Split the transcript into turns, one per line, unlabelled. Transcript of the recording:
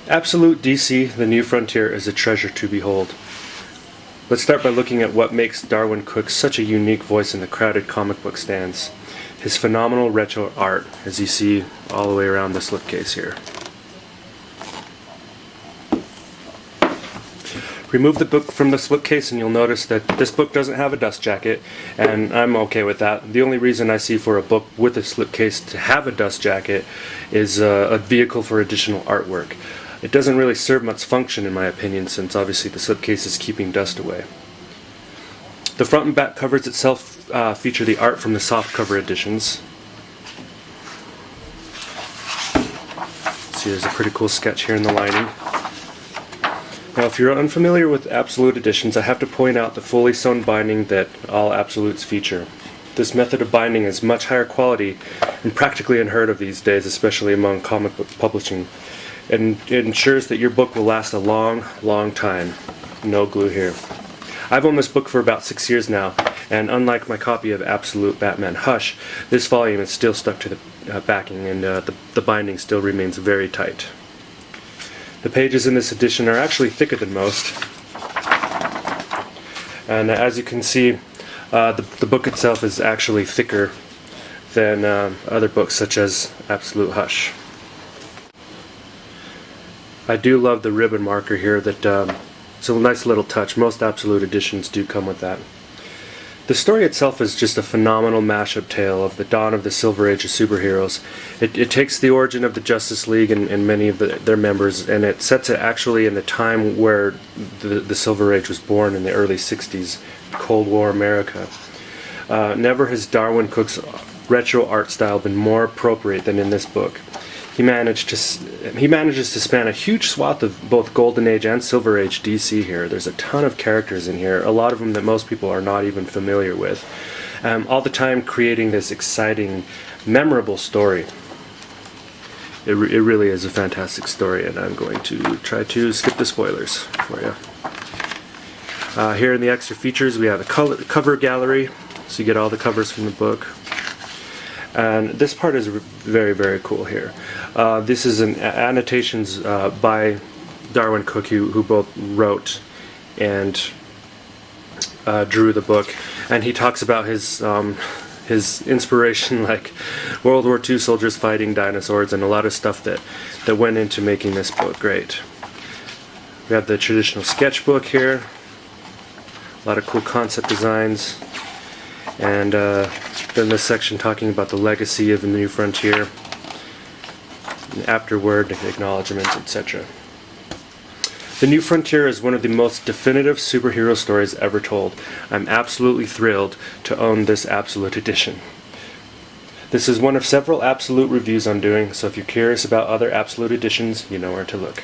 Absolute DC, The New Frontier, is a treasure to behold. Let's start by looking at what makes Darwyn Cooke such a unique voice in the crowded comic book stands. His phenomenal retro art, as you see all the way around the slipcase here. Remove the book from the slipcase and you'll notice that this book doesn't have a dust jacket, and I'm okay with that. The only reason I see for a book with a slipcase to have a dust jacket is a vehicle for additional artwork. It doesn't really serve much function in my opinion, since obviously the slipcase is keeping dust away. The front and back covers itself feature the art from the softcover editions. See, there's a pretty cool sketch here in the lining. Now, if you're unfamiliar with Absolute editions, I have to point out the fully sewn binding that all Absolutes feature. This method of binding is much higher quality and practically unheard of these days, especially among comic book publishing. And it ensures that your book will last a long, long time. No glue here. I've owned this book for about 6 years now, and unlike my copy of Absolute Batman Hush, this volume is still stuck to the backing, and the binding still remains very tight. The pages in this edition are actually thicker than most, and as you can see, the book itself is actually thicker than other books such as Absolute Hush. I do love the ribbon marker here. It's a nice little touch. Most Absolute editions do come with that. The story itself is just a phenomenal mashup tale of the dawn of the Silver Age of superheroes. It takes the origin of the Justice League and many of their members, and it sets it actually in the time where the Silver Age was born in the early 60s, Cold War America. Never has Darwyn Cooke's retro art style been more appropriate than in this book. He manages to span a huge swath of both Golden Age and Silver Age DC here. There's a ton of characters in here, a lot of them that most people are not even familiar with. All the time creating this exciting, memorable story. It really is a fantastic story, and I'm going to try to skip the spoilers for you. Here in the extra features we have a cover gallery, so you get all the covers from the book. And this part is very, very cool here. This is annotations by Darwyn Cooke, who both wrote and drew the book, and he talks about his inspiration, like World War II soldiers fighting dinosaurs, and a lot of stuff that went into making this book great. We have the traditional sketchbook here, a lot of cool concept designs, and then this section talking about the legacy of the New Frontier, afterward acknowledgements, etc. The New Frontier is one of the most definitive superhero stories ever told. I'm absolutely thrilled to own this Absolute edition. This is one of several Absolute reviews I'm doing, so if you're curious about other Absolute editions, you know where to look.